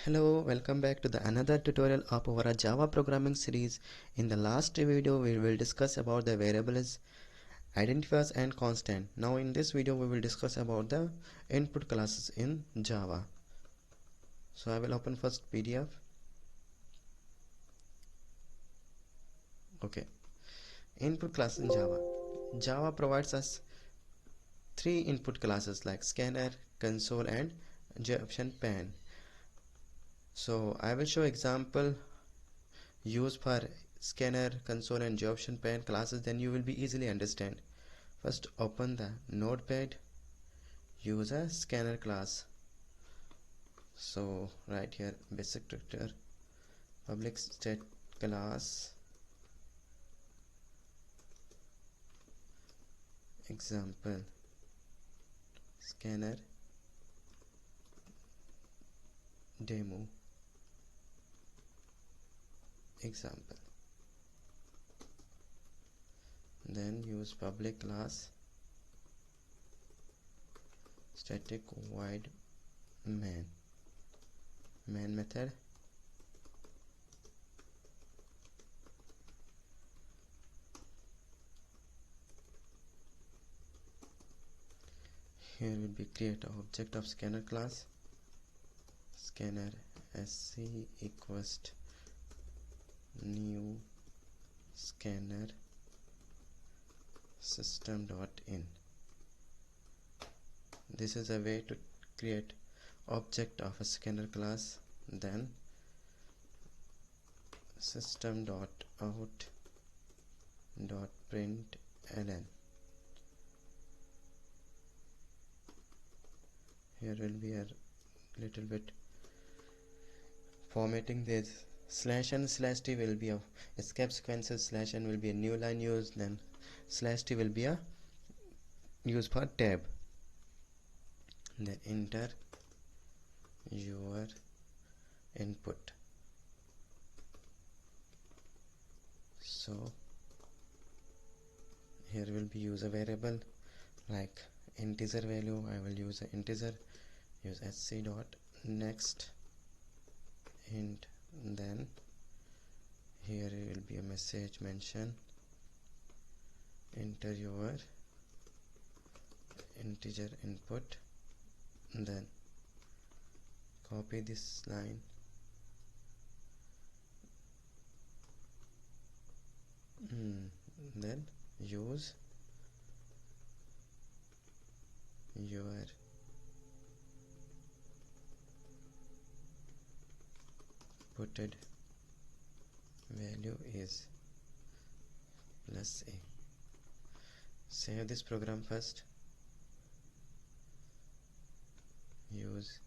Hello, welcome back to the another tutorial of our Java programming series. In the last video we will discuss about the variables, identifiers and constant. Now in this video we will discuss about the input classes in Java. So I will open first PDF. Okay, input class in Java. Java provides us three input classes like scanner, console and JavaPan. So I will show example used for scanner, console and JavaPan classes, then you will be easily understand. First open the notepad, use a scanner class. So right here basic structure, public state class, example scanner demo example. Then use public class static void main method. Here will be create an object of scanner class, scanner sc equals new scanner system.in. This is a way to create object of a scanner class. Then system.out.println. Here will be a little bit formatting. This slash n slash t will be a escape sequences, slash n will be a new line used, then slash t will be a used for tab. Then enter your input. So here will be use a variable like integer value. I will use an integer, use sc.nextInt. Then here will be a message mention, enter your integer input, then copy this line, then use your putted value is plus a. Save this program first. Use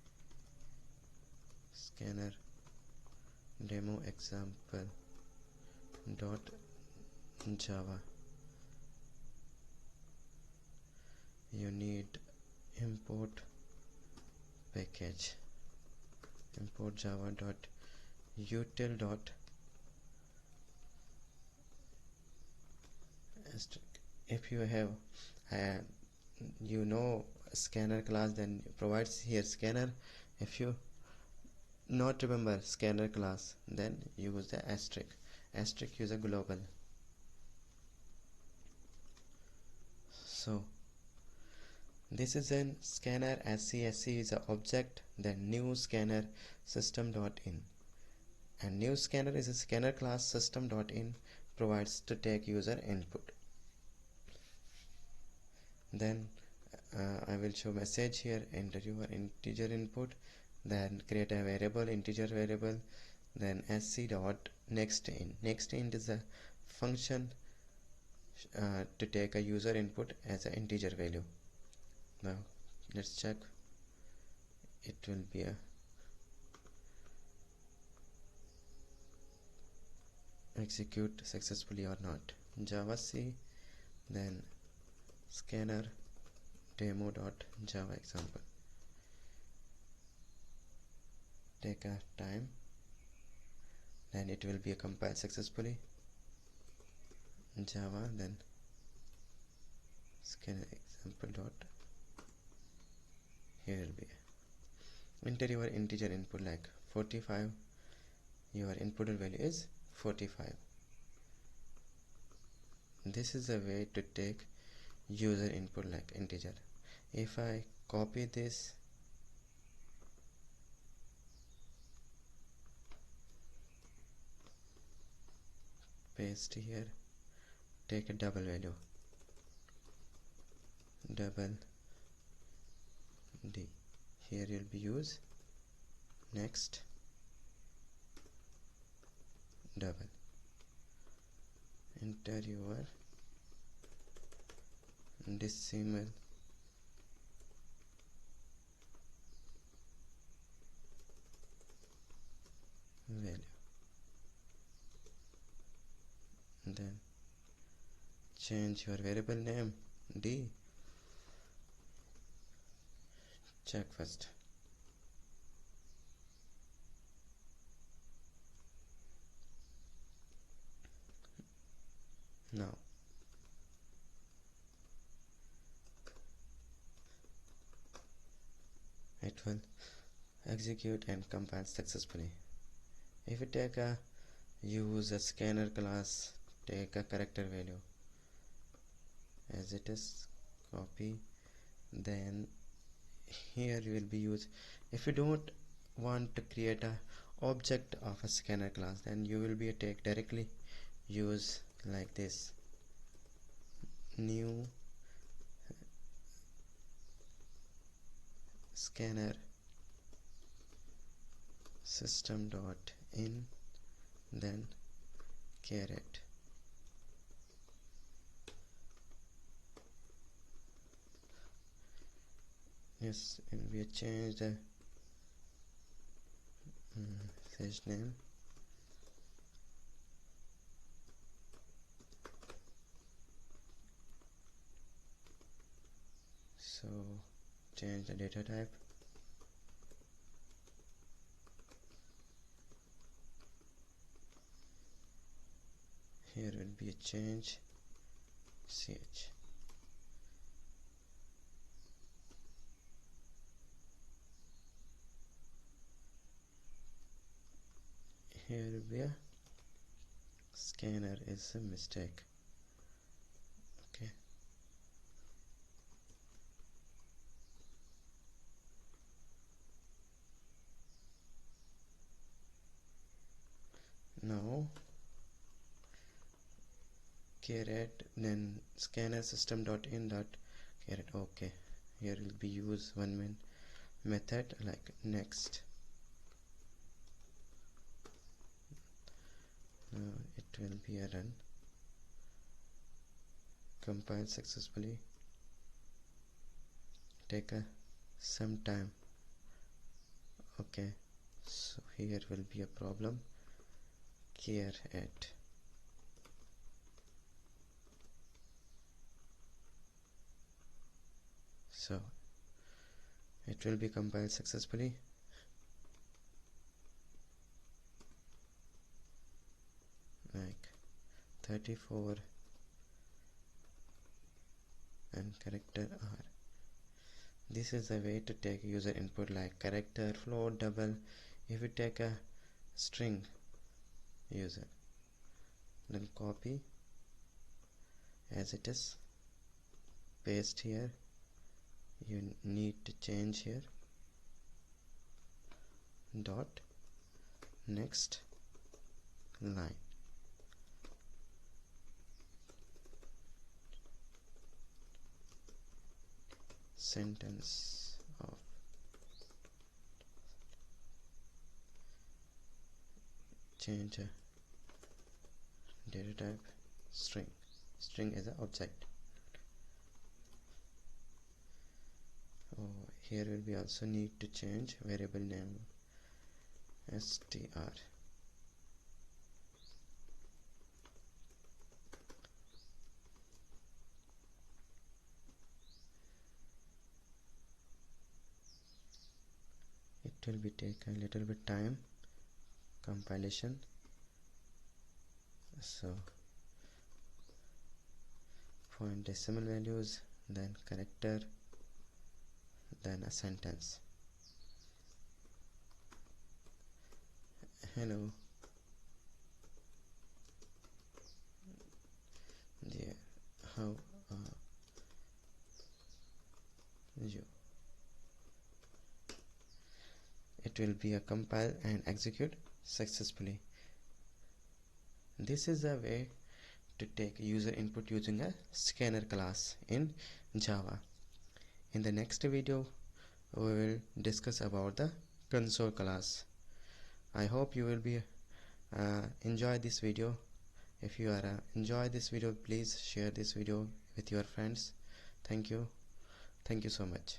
scanner demo example dot java. You need import package, import java.util.Scanner. If you have scanner class, then provides here scanner. If you not remember scanner class, then use the asterisk. Asterisk use a global. So this is an scanner sc is a object, then new scanner system.in, and new scanner is a scanner class system.in provides to take user input. Then I will show message here, enter your integer input, then create a variable, integer variable, then sc.nextInt. NextInt is a function to take a user input as an integer value. Now let's check it will be a execute successfully or not. Java C, then scanner demo.java example. Take a time, then it will be a compile successfully. Java, then scanner example dot. Here will be enter your integer input like 45, your inputted value is 45. This is a way to take user input like integer. If I copy this, paste here, take a double value, double D. Here you'll be use next double. Enter your decimal value, then change your variable name D. Check first. Now it will execute and compile successfully. If you take a use a scanner class, take a character value as it is, copy, then here you will be use. If you don't want to create a object of a scanner class, then you will be take directly use like this, new scanner system.in, then caret. Yes, we change the message name. So change the data type. Here will be a change ch. Here will be a scanner is a mistake. Okay. Now caret, then scanner system.in.caret. Okay, here will be use one main method like next. Now it will be a run, compile successfully, take a some time. Okay, so here will be a problem, caret. So it will be compiled successfully. Like 34 and character R. This is a way to take user input like character, float, double. If you take a string user, then copy as it is, paste here. You need to change here dot next line. Sentence of change a data type string. String is an object. Oh, here will be also need to change variable name str. It will be take a little bit time compilation. So find decimal values, then character, then a sentence. hello. Yeah, how you it will be a compile and execute successfully. This is a way to take user input using a scanner class in Java. In the next video we will discuss about the console class. I hope you will be enjoy this video. If you are enjoy this video, please share this video with your friends. Thank you so much.